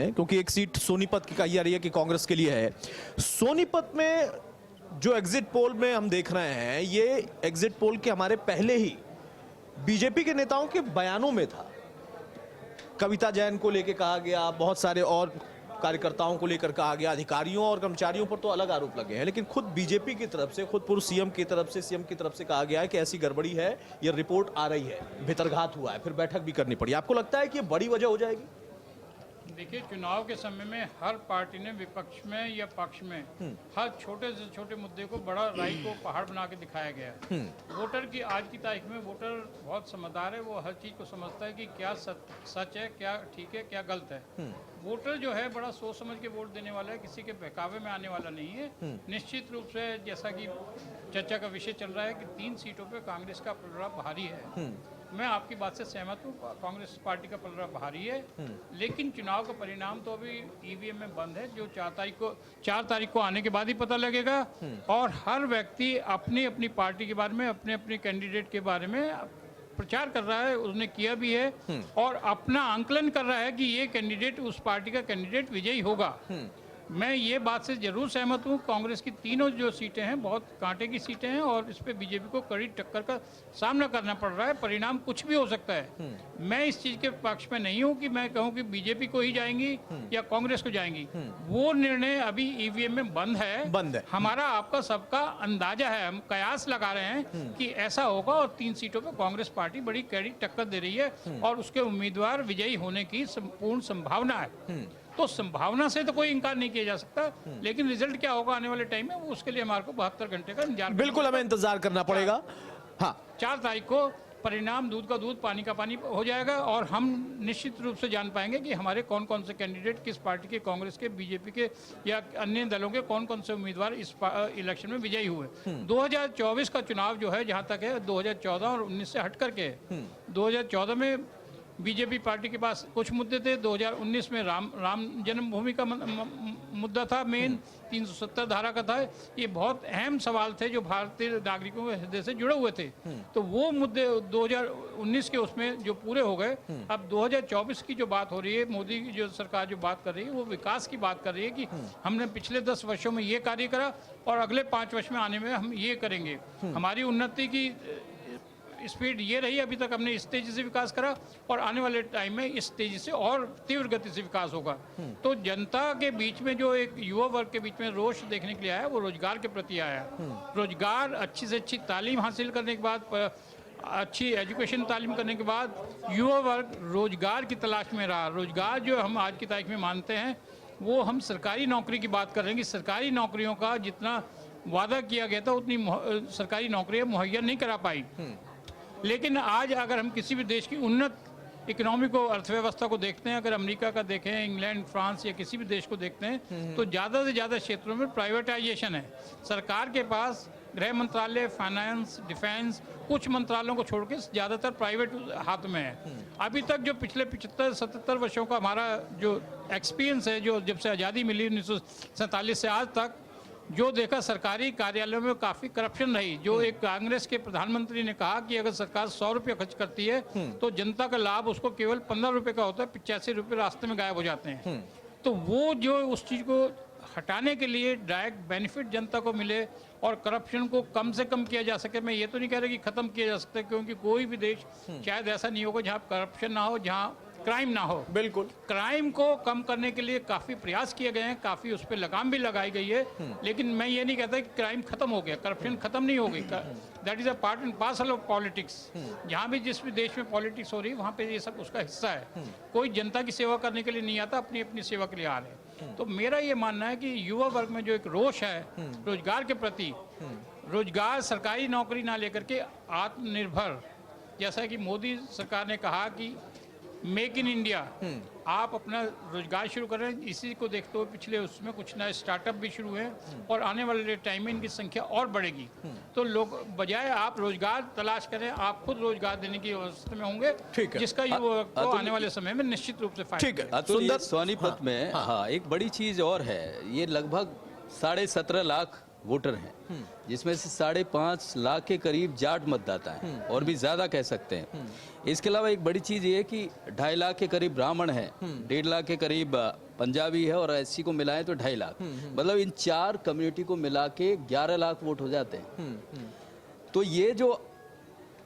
हैं, क्योंकि एक सीट सोनीपत की कही जा रही है कि कांग्रेस के लिए है। सोनीपत में जो एग्जिट पोल में हम देख रहे हैं, ये एग्जिट पोल के हमारे पहले ही बीजेपी के नेताओं के बयानों में था। कविता जैन को लेकर कहा गया, बहुत सारे और कार्यकर्ताओं को लेकर कहा गया, अधिकारियों और कर्मचारियों पर तो अलग आरोप लगे हैं, लेकिन खुद बीजेपी की तरफ से, खुद पूर्व सीएम की तरफ से, सीएम की तरफ से कहा गया है कि ऐसी गड़बड़ी है, ये रिपोर्ट आ रही है, भितरघात हुआ है, फिर बैठक भी करनी पड़ी। आपको लगता है कि ये बड़ी वजह हो जाएगी? देखिए, चुनाव के समय में हर पार्टी ने विपक्ष में या पक्ष में हर छोटे से छोटे मुद्दे को बड़ा राई को पहाड़ बना के दिखाया गया है। वोटर की आज की तारीख में वोटर बहुत समझदार है, वो हर चीज़ को समझता है कि क्या सच है, क्या ठीक है, क्या गलत है। वोटर जो है बड़ा सोच समझ के वोट देने वाला है, किसी के बहकावे में आने वाला नहीं है। निश्चित रूप से जैसा कि चर्चा का विषय चल रहा है कि 3 सीटों पे कांग्रेस का पलड़ा भारी है। मैं आपकी बात से सहमत हूँ, कांग्रेस पार्टी का पलड़ा भारी है, लेकिन चुनाव का परिणाम तो अभी ईवीएम में बंद है, जो 4 तारीख को आने के बाद ही पता लगेगा। और हर व्यक्ति अपनी अपनी पार्टी के बारे में, अपने अपने कैंडिडेट के बारे में प्रचार कर रहा है, उसने किया भी है, और अपना आंकलन कर रहा है कि ये कैंडिडेट, उस पार्टी का कैंडिडेट विजयी होगा। मैं ये बात से जरूर सहमत हूँ, कांग्रेस की तीनों जो सीटें हैं बहुत कांटे की सीटें हैं, और इस पे बीजेपी को कड़ी टक्कर का सामना करना पड़ रहा है। परिणाम कुछ भी हो सकता है। मैं इस चीज़ के पक्ष में नहीं हूँ कि मैं कहूँ कि बीजेपी को ही जाएंगी या कांग्रेस को जाएंगी। वो निर्णय अभी ईवीएम में बंद है। हमारा आपका सबका अंदाजा है, हम कयास लगा रहे हैं कि ऐसा होगा, और 3 सीटों पर कांग्रेस पार्टी बड़ी कड़ी टक्कर दे रही है, और उसके उम्मीदवार विजयी होने की संपूर्ण संभावना है। तो संभावना से तो कोई इंकार नहीं किया जा सकता, लेकिन रिजल्ट क्या होगा आने वाले टाइम में, वो उसके लिए हमारे को 72 घंटे का इंतजार बिल्कुल हमें इंतजार करना पड़ेगा। हाँ, 4 तारीख को परिणाम दूध का दूध पानी का पानी हो जाएगा, और हम निश्चित रूप से जान पाएंगे कि हमारे कौन कौन से कैंडिडेट, किस पार्टी के, कांग्रेस के, बीजेपी के या अन्य दलों के कौन कौन से उम्मीदवार इस इलेक्शन में विजयी हुए। 2024 का चुनाव जो है, जहां तक है 2014 और 19 से हट करके, 2014 में बीजेपी पार्टी के पास कुछ मुद्दे थे, 2019 में राम जन्मभूमि का मुद्दा था, मेन 370 धारा का था। ये बहुत अहम सवाल थे जो भारतीय नागरिकों के हृदय से जुड़े हुए थे। तो वो मुद्दे 2019 के उसमें जो पूरे हो गए। अब 2024 की जो बात हो रही है, मोदी की जो सरकार जो बात कर रही है, वो विकास की बात कर रही है कि हमने पिछले 10 वर्षों में ये कार्य करा, और अगले 5 वर्ष में आने में हम ये करेंगे। हमारी उन्नति की स्पीड ये रही, अभी तक हमने इस तेजी से विकास करा, और आने वाले टाइम में इस तेजी से और तीव्र गति से विकास होगा। तो जनता के बीच में जो एक युवा वर्ग के बीच में रोष देखने के लिए आया, वो रोजगार के प्रति आया। रोजगार, अच्छी से अच्छी तालीम हासिल करने के बाद, अच्छी एजुकेशन तालीम करने के बाद युवा वर्ग रोजगार की तलाश में रहा। रोजगार जो हम आज की तारीख में मानते हैं, वो हम सरकारी नौकरी की बात कर रहे हैं कि सरकारी नौकरियों का जितना वादा किया गया था, उतनी सरकारी नौकरियां मुहैया नहीं करा पाई। लेकिन आज अगर हम किसी भी देश की उन्नत इकोनॉमी को, अर्थव्यवस्था को देखते हैं, अगर अमेरिका का देखें, इंग्लैंड, फ्रांस या किसी भी देश को देखते हैं, तो ज़्यादा से ज़्यादा क्षेत्रों में प्राइवेटाइजेशन है। सरकार के पास गृह मंत्रालय, फाइनेंस, डिफेंस, कुछ मंत्रालयों को छोड़ के ज़्यादातर प्राइवेट हाथ में है। अभी तक जो पिछले 75-77 वर्षों का हमारा जो एक्सपीरियंस है, जो जब से आज़ादी मिली 1947 से आज तक, जो देखा सरकारी कार्यालयों में काफ़ी करप्शन रही। जो एक कांग्रेस के प्रधानमंत्री ने कहा कि अगर सरकार 100 रुपये खर्च करती है तो जनता का लाभ उसको केवल 15 रुपये का होता है, 85 रुपये रास्ते में गायब हो जाते हैं। तो वो जो उस चीज़ को हटाने के लिए डायरेक्ट बेनिफिट जनता को मिले और करप्शन को कम से कम किया जा सके। मैं ये तो नहीं कह रहा कि ख़त्म किया जा सकता, क्योंकि कोई भी देश शायद ऐसा नहीं होगा जहाँ करप्शन ना हो, जहाँ क्राइम ना हो। बिल्कुल, क्राइम को कम करने के लिए काफ़ी प्रयास किए गए हैं, काफ़ी उस पर लगाम भी लगाई गई है। लेकिन मैं ये नहीं कहता कि क्राइम खत्म हो गया, करप्शन खत्म नहीं हो गई। That is a part and parcel of politics. जहाँ भी जिस भी देश में पॉलिटिक्स हो रही है, वहाँ पे ये सब उसका हिस्सा है। कोई जनता की सेवा करने के लिए नहीं आता, अपनी अपनी सेवा के लिए आ रहे हैं। तो मेरा ये मानना है कि युवा वर्ग में जो एक रोष है रोजगार के प्रति, रोजगार, सरकारी नौकरी ना लेकर के आत्मनिर्भर, जैसा कि मोदी सरकार ने कहा कि मेक इन इंडिया, आप अपना रोजगार शुरू कर रहे हैं। इसी को देखते हुए पिछले उसमें कुछ नए स्टार्टअप भी शुरू हैं, और आने वाले टाइम में इनकी संख्या और बढ़ेगी। तो लोग, बजाय आप रोजगार तलाश करें, आप खुद रोजगार देने की अवस्था में होंगे, जिसका युवा को आने वाले समय में निश्चित रूप से फायदा। सुंदर, सोनीपत में हाँ एक बड़ी चीज और है, ये लगभग 17.5 लाख वोटर हैं, जिसमें से 5.5 लाख के करीब जाट मतदाता हैं, और भी ज्यादा कह सकते हैं। इसके अलावा एक बड़ी चीज ये है कि 2.5 लाख के करीब ब्राह्मण हैं, 1.5 लाख के करीब पंजाबी है और एससी को मिलाएं तो 2.5 लाख, मतलब इन 4 कम्युनिटी को मिला के 11 लाख वोट हो जाते हैं। तो ये जो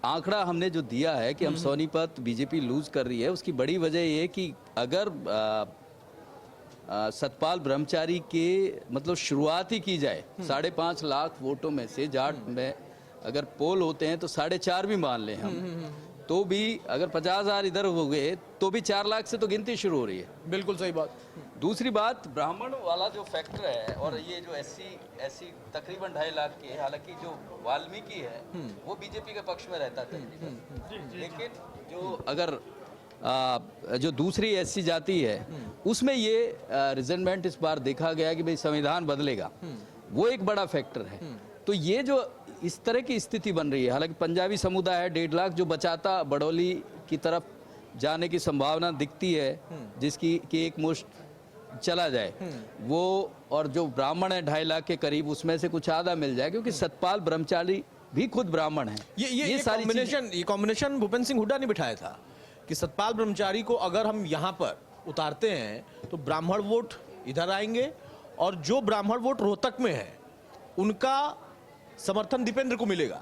आंकड़ा हमने जो दिया है कि हम सोनीपत बीजेपी लूज कर रही है, उसकी बड़ी वजह ये कि अगर सतपाल ब्रह्मचारी के मतलब शुरुआत ही की जाए 5.5 लाख वोटों में से, जाट में अगर पोल होते हैं तो 4.5 भी मान लें हम, तो भी अगर 50,000 इधर हो गए तो भी 4 लाख से तो गिनती शुरू हो रही है। बिल्कुल सही बात। दूसरी बात, ब्राह्मण वाला जो फैक्टर है और ये जो एससी तकरीबन 2.5 लाख के, हालांकि जो वाल्मीकि है वो बीजेपी के पक्ष में रहता था, लेकिन जो अगर जो दूसरी एससी जाति है उसमें ये रिजेंटमेंट इस बार देखा गया कि भाई संविधान बदलेगा, वो एक बड़ा फैक्टर है। तो ये जो इस तरह की स्थिति बन रही है, हालांकि पंजाबी समुदाय है 1.5 लाख, जो बचाता बड़ौली की तरफ जाने की संभावना दिखती है, जिसकी कि एक मुश्त चला जाए वो, और जो ब्राह्मण है 2.5 लाख के करीब, उसमें से कुछ आधा मिल जाए, क्योंकि सतपाल ब्रह्मचारी भी खुद ब्राह्मण है। ये कॉम्बिनेशन भूपेंद्र सिंह हुड्डा ने बिठाया था कि सतपाल ब्रह्मचारी को अगर हम यहाँ पर उतारते हैं तो ब्राह्मण वोट इधर आएंगे, और जो ब्राह्मण वोट रोहतक में है उनका समर्थन दीपेंद्र को मिलेगा।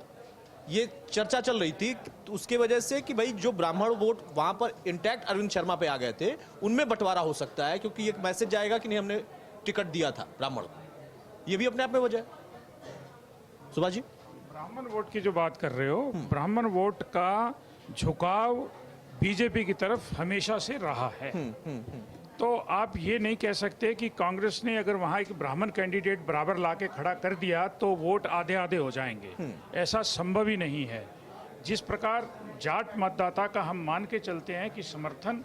ये चर्चा चल रही थी तो उसके वजह से कि भाई जो ब्राह्मण वोट वहां पर इंटैक्ट अरविंद शर्मा पे आ गए थे, उनमें बंटवारा हो सकता है, क्योंकि एक मैसेज जाएगा कि नहीं हमने टिकट दिया था ब्राह्मण को। ये भी अपने आप में वजह है। सुभाष जी, ब्राह्मण वोट की जो बात कर रहे हो, ब्राह्मण वोट का झुकाव बीजेपी की तरफ हमेशा से रहा है। तो आप ये नहीं कह सकते कि कांग्रेस ने अगर वहाँ एक ब्राह्मण कैंडिडेट बराबर लाके खड़ा कर दिया तो वोट आधे आधे हो जाएंगे, ऐसा संभव ही नहीं है। जिस प्रकार जाट मतदाता का हम मान के चलते हैं कि समर्थन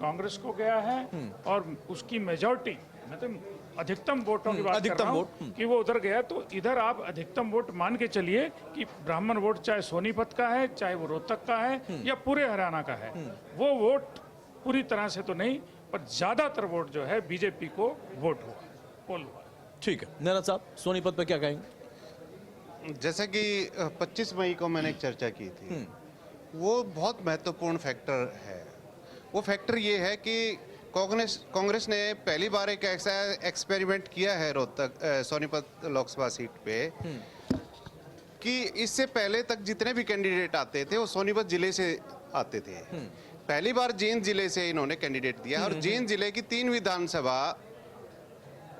कांग्रेस को गया है और उसकी मेजॉरिटी, मतलब अधिकतम वोटों की बात कर रहा हूं कि वो उधर गया, तो इधर आप अधिकतम वोट मान के चलिए कि ब्राह्मण वोट चाहे सोनीपत का है, चाहे वो रोहतक का है या पूरे हरियाणा का है, वो वोट पूरी तरह से तो नहीं पर ज्यादातर वोट जो है बीजेपी को वोट हुआ, पोल हुआ। ठीक है नैना साहब, सोनीपत पे क्या कहेंगे? जैसे कि 25 मई को मैंने एक चर्चा की थी, वो बहुत महत्वपूर्ण फैक्टर है। वो फैक्टर ये है कि कांग्रेस ने पहली बार एक ऐसा एक्सपेरिमेंट किया है रोहतक सोनीपत लोकसभा सीट पे, कि इससे पहले तक जितने भी कैंडिडेट आते थे वो सोनीपत जिले से आते थे। पहली बार जींद जिले से इन्होंने कैंडिडेट दिया, और जींद जिले की 3 विधानसभा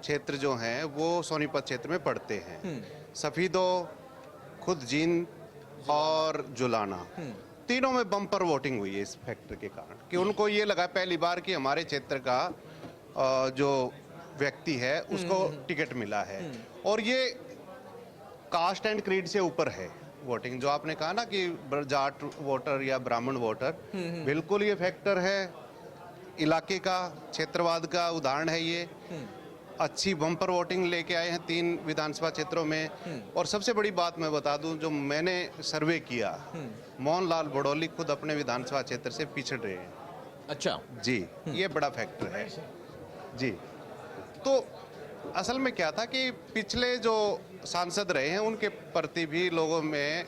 क्षेत्र जो हैं वो सोनीपत क्षेत्र में पड़ते हैं, सफीदो, खुद जींद और जुलाना। तीनों में बम्पर वोटिंग हुई है इस फैक्टर के कारण, कि उनको ये लगा पहली बार कि हमारे क्षेत्र का जो व्यक्ति है उसको टिकट मिला है। और ये कास्ट एंड क्रीड से ऊपर है वोटिंग, जो आपने कहा ना कि जाट वोटर या ब्राह्मण वोटर, बिल्कुल ये फैक्टर है। इलाके का, क्षेत्रवाद का उदाहरण है ये। अच्छी बम्पर वोटिंग लेके आए हैं 3 विधानसभा क्षेत्रों में। और सबसे बड़ी बात मैं बता दूं, जो मैंने सर्वे किया, मोहन लाल बड़ौली खुद अपने विधानसभा क्षेत्र से पिछड़ रहे हैं। अच्छा जी, ये बड़ा फैक्टर है जी। तो असल में क्या था कि पिछले जो सांसद रहे हैं उनके प्रति भी लोगों में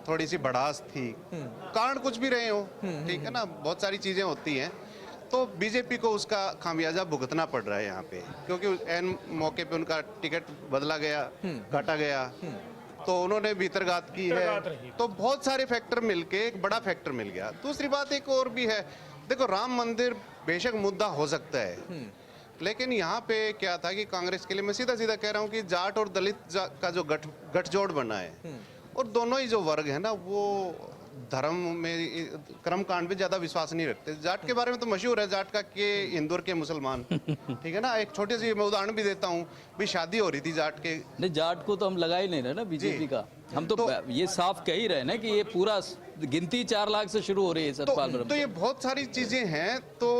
थोड़ी सी भड़ास थी, कारण कुछ भी रहे हो, ठीक है ना, बहुत सारी चीजें होती हैं। तो बीजेपी को उसका खामियाजा भुगतना पड़ रहा है यहाँ पे, क्योंकि एन मौके पे उनका टिकट बदला गया, काटा गया, तो उन्होंने भीतरघात की है। तो बहुत सारे फैक्टर मिलके एक बड़ा फैक्टर मिल गया। दूसरी बात एक और भी है, देखो राम मंदिर बेशक मुद्दा हो सकता है, लेकिन यहाँ पे क्या था कि कांग्रेस के लिए, मैं सीधा सीधा कह रहा हूँ कि जाट और दलित का जो गठजोड़ बना है, और दोनों ही जो वर्ग है ना वो धर्म में, कर्म कांड में ज्यादा विश्वास नहीं रखते। जाट के बारे में तो मशहूर है जाट का कि हिंदुर के मुसलमान, ठीक है ना। एक छोटे सी मैं उदाहरण भी देता हूँ, भी शादी हो रही थी जाट के, नहीं जाट को तो हम लगा ही नहीं रहे ना बीजेपी का, हम तो ये साफ कह ही रहे ना कि ये पूरा गिनती 4 लाख से शुरू हो रही है सतपाल। तो ये बहुत सारी चीजें हैं। तो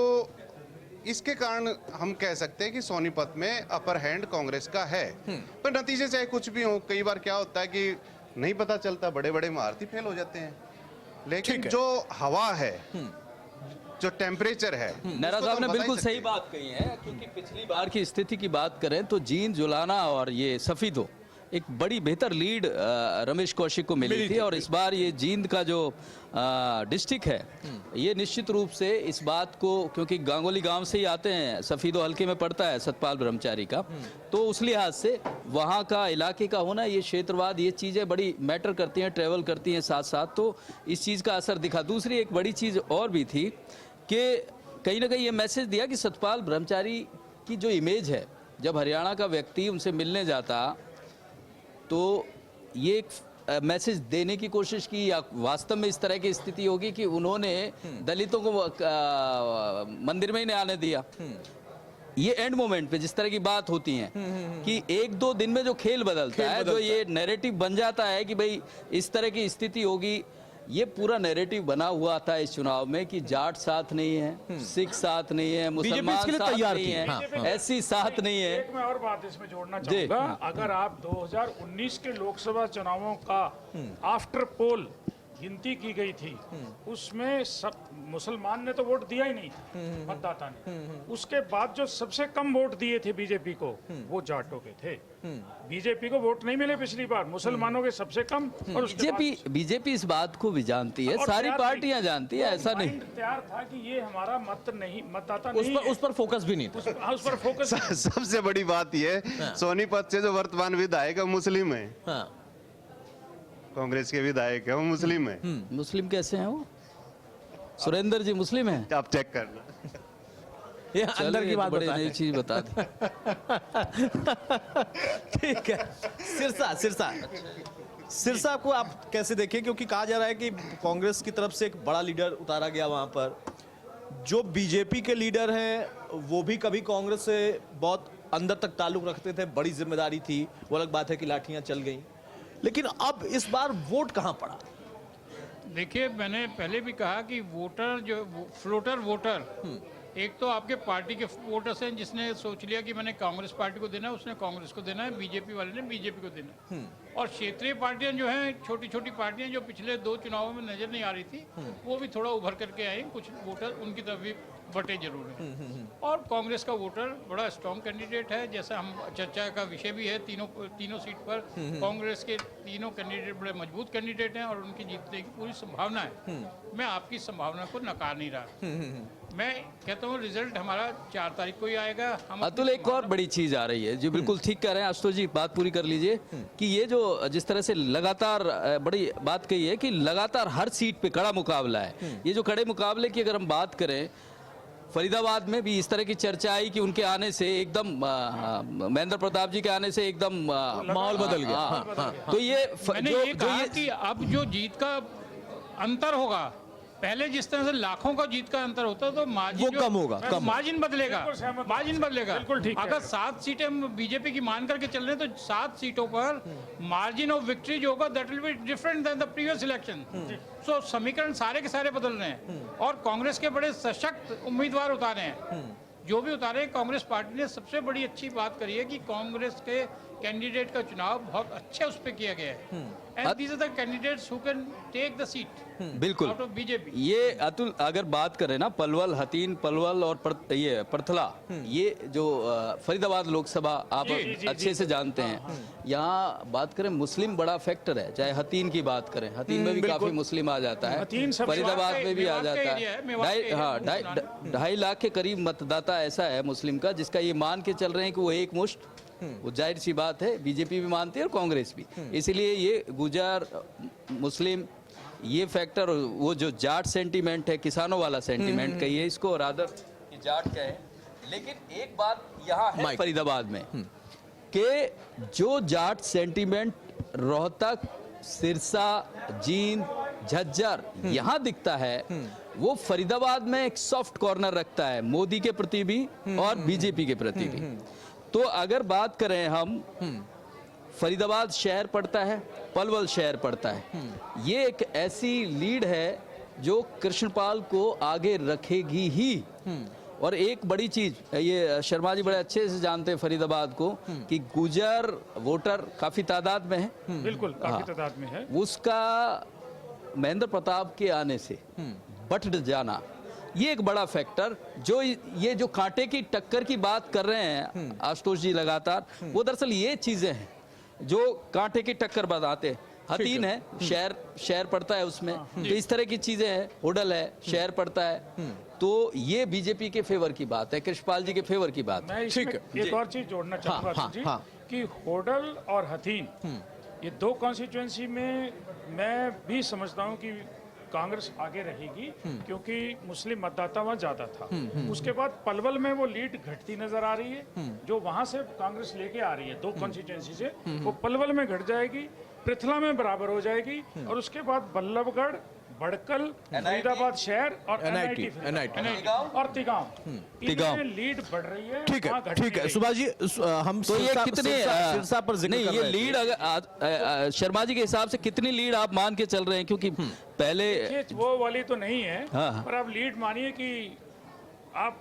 इसके कारण हम कह सकते हैं कि सोनीपत में अपर हैंड कांग्रेस का है। पर नतीजे चाहे कुछ भी हो, कई बार क्या होता है कि नहीं पता चलता, बड़े बड़े महारथी फेल हो जाते हैं। लेकिन जो हवा है, जो टेम्परेचर है, नैरा साहब ने बिल्कुल सही बात कही है, क्योंकि पिछली बार की स्थिति की बात करें तो जींद, जुलाना और ये सफीदो, एक बड़ी बेहतर लीड रमेश कौशिक को मिली थी, और इस बार ये जींद का जो डिस्ट्रिक्ट है ये निश्चित रूप से इस बात को, क्योंकि गांगोली गांव से ही आते हैं, सफीदो हल्के में पड़ता है सतपाल ब्रह्मचारी का, तो उस लिहाज से वहाँ का इलाके का होना, ये क्षेत्रवाद, ये चीज़ें बड़ी मैटर करती हैं, ट्रेवल करती हैं साथ साथ, तो इस चीज़ का असर दिखा। दूसरी एक बड़ी चीज़ और भी थी कि कहीं ना कहीं ये मैसेज दिया कि सतपाल ब्रह्मचारी की जो इमेज है, जब हरियाणा का व्यक्ति उनसे मिलने जाता तो ये एक मैसेज देने की कोशिश की, या वास्तव में इस तरह की स्थिति होगी कि उन्होंने दलितों को मंदिर में ही नहीं आने दिया। ये एंड मोमेंट पे जिस तरह की बात होती है कि एक दो दिन में जो खेल बदलता है, जो ये नैरेटिव बन जाता है कि भाई इस तरह की स्थिति होगी, ये पूरा नैरेटिव बना हुआ था इस चुनाव में कि जाट साथ नहीं है, सिख साथ नहीं है, मुसलमान इसके लिए साथ तैयार नहीं थी। है, हाँ, ऐसी साथ नहीं है। एक मैं और बात इसमें जोड़ना चाहूंगा, अगर आप 2019 के लोकसभा चुनावों का आफ्टर पोल गिनती की गई थी, उसमें सब मुसलमान ने तो वोट दिया ही नहीं था, मतदाता ने। उसके बाद जो सबसे कम वोट दिए थे बीजेपी को, वो जाटों के थे। बीजेपी को वोट नहीं मिले पिछली बार, मुसलमानों के सबसे कम। और उसके बीजेपी इस बात को भी जानती है, सारी पार्टियां जानती है, ऐसा नहीं तैयार था कि ये हमारा मत नहीं, मतदाता उस नहीं पर, उस पर फोकस भी नहीं था। है। उस पर फोकस सबसे बड़ी बात यह, सोनीपत से जो वर्तमान विधायक है मुस्लिम है, हाँ, कांग्रेस के विधायक है वो मुस्लिम है। मुस्लिम कैसे हैं वो? सुरेंद्र जी मुस्लिम हैं? आप चेक करना। ये अंदर की बात बड़ी बता नई है। चीज बता दी। ठीक है, सिरसा सिरसा सिरसा को आप कैसे देखें, क्योंकि कहा जा रहा है कि कांग्रेस की तरफ से एक बड़ा लीडर उतारा गया वहां पर, जो बीजेपी के लीडर हैं वो भी कभी कांग्रेस से बहुत अंदर तक ताल्लुक रखते थे, बड़ी जिम्मेदारी थी, वो अलग बात है कि लाठियां चल गई, लेकिन अब इस बार वोट कहां पड़ा? देखिए, मैंने पहले भी कहा कि वोटर जो फ्लोटर वोटर, एक तो आपके पार्टी के वोटर्स हैं जिसने सोच लिया कि मैंने कांग्रेस पार्टी को देना है, उसने कांग्रेस को देना है, बीजेपी वाले ने बीजेपी को देना है। और क्षेत्रीय पार्टियां जो हैं, छोटी छोटी पार्टियां जो पिछले 2 चुनावों में नजर नहीं आ रही थी, वो भी थोड़ा उभर करके आई, कुछ वोटर उनकी तरफ भी बटे जरूर हैं। और कांग्रेस का वोटर बड़ा स्ट्रॉन्ग कैंडिडेट है, जैसा हम चर्चा का विषय भी है, तीनों सीट पर कांग्रेस के तीनों कैंडिडेट बड़े मजबूत कैंडिडेट हैं और उनकी जीतने की पूरी संभावना है। मैं आपकी संभावना को नकार नहीं रहा। मैं कहता हूँ रिजल्ट हमारा 4 तारीख को ही आएगा। हम अतुल, एक और बड़ी चीज आ रही है जो बिल्कुल ठीक कह रहे हैं आशुतोष जी, बात पूरी कर लीजिए, कि ये जो जिस तरह से लगातार बड़ी बात कही है कि लगातार हर सीट पे कड़ा मुकाबला है। ये जो कड़े मुकाबले की अगर हम बात करें, फरीदाबाद में भी इस तरह की चर्चा आई कि उनके आने से एकदम महेंद्र प्रताप जी के आने से एकदम माहौल बदल गया। हाँ, तो ये मैंने ये कहा कि अब जो जीत का अंतर होगा, पहले जिस तरह से लाखों का जीत का अंतर होता तो मार्जिन वो कम होगा, कम। मार्जिन बदलेगा, बिल्कुल सहमत। मार्जिन बदलेगा। बिल्कुल ठीक अगर 7 सीटें हम बीजेपी की मान करके चल रहे हैं तो 7 सीटों पर मार्जिन ऑफ विक्ट्री जो होगा that will be different than the previous election. So समीकरण सारे के सारे बदल रहे हैं और कांग्रेस के बड़े सशक्त उम्मीदवार उतारे हैं। जो भी उतारे, कांग्रेस पार्टी ने सबसे बड़ी अच्छी बात करी है कि कांग्रेस के कैंडिडेट का चुनाव बहुत अच्छे उस पर किया गया है। And these are the candidates who can take the seat बिल्कुल आउट ऑफ बीजेपी। ये अतुल, अगर बात करें ना पलवल, हतीन पलवल और ये परथला, ये जो फरीदाबाद लोकसभा आप अच्छे से जानते हैं, यहाँ बात करें मुस्लिम बड़ा फैक्टर है। चाहे हतीन की बात करें, हतीन में भी काफी मुस्लिम आ जाता है, हतीन सब फरीदाबाद में भी आ मेवात का जाता एरिया है, है। मेवात का एरिया है। 2.5 लाख के करीब मतदाता ऐसा है मुस्लिम का, जिसका ये मान के चल रहे हैं कि वो एक मुश्त, वो जाहिर सी बात है बीजेपी भी मानती है और कांग्रेस भी। इसलिए ये गुजर मुस्लिम, ये फैक्टर, वो जो जाट सेंटीमेंट है, किसानों वाला सेंटीमेंट कहिए इसको, और आदर कि जाट कहे, लेकिन एक बात यहाँ है फरीदाबाद में कि जो जाट सेंटीमेंट रोहतक, सिरसा, जींद, झज्जर यहाँ दिखता है, वो फरीदाबाद में एक सॉफ्ट कॉर्नर रखता है मोदी के प्रति भी और बीजेपी के प्रति भी। तो अगर बात करें हम, फरीदाबाद शहर पड़ता है, पलवल शहर पड़ता है, ये एक ऐसी लीड है जो कृष्णपाल को आगे रखेगी ही। और एक बड़ी चीज, ये शर्मा जी बड़े अच्छे से जानते हैं फरीदाबाद को, कि गुजर वोटर काफी तादाद में है, बिल्कुल काफी तादाद में है। उसका महेंद्र प्रताप के आने से बट जाना, ये एक बड़ा फैक्टर, जो ये जो कांटे की टक्कर की बात कर रहे हैं आशुतोष जी लगातार, वो दरअसल ये चीजें हैं। जो कांटे की टक्कर बताते हैं। हतीन है, शहर पड़ता है उसमें, तो इस तरह की चीजें हैं। होडल है, शहर पड़ता है, तो ये बीजेपी के फेवर की बात है, कृष्णपाल जी के फेवर की बात है। मैं इसमें एक और चीज जोड़ना चाहूंगा हाँ, जी, हाँ। कि होडल और हथीन ये दो कॉन्स्टिट्यूएंसी में मैं भी समझता हूं कि कांग्रेस आगे रहेगी, क्योंकि मुस्लिम मतदाता वहां ज्यादा था। उसके बाद पलवल में वो लीड घटती नजर आ रही है, जो वहां से कांग्रेस लेके आ रही है दो कॉन्स्टिट्यूएंसी से, वो पलवल में घट जाएगी, पृथला में बराबर हो जाएगी, और उसके बाद बल्लभगढ़, बड़कल, फरीदाबाद शहर और NIT, NIT और तिगांव, इनमें लीड बढ़ रही है। ठीक वहाँ है, घटती ठीक है। गई। सुभाष जी, हम तो ये सिरसा- कितने सिरसा- सिरसा पर जिक्र नहीं, कर ये रहे थे। लीड अगर शर्मा जी के हिसाब से कितनी लीड आप मान के चल रहे हैं? क्योंकि पहले ये वो वाली तो नहीं है, हाँ। पर आप लीड मानिए कि आप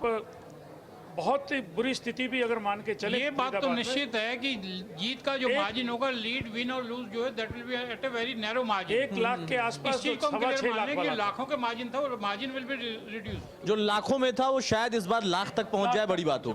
बहुत ही बुरी स्थिति भी अगर मान के चले, ये बात तो फरीदाबाद में, निश्चित है कि जीत का जो मार्जिन होगा, लीड विन और लूज जो है, that will B at a very narrow margin. 1 lakh के आसपास, इस चीज को हम 6.25 clear मान लाख लें कि वाला। लाखों का मार्जिन था और मार्जिन विल बी रिड्यूस। जो लाखों में था वो शायद इस बार लाख तक पहुंच जाए, बड़ी बात हो।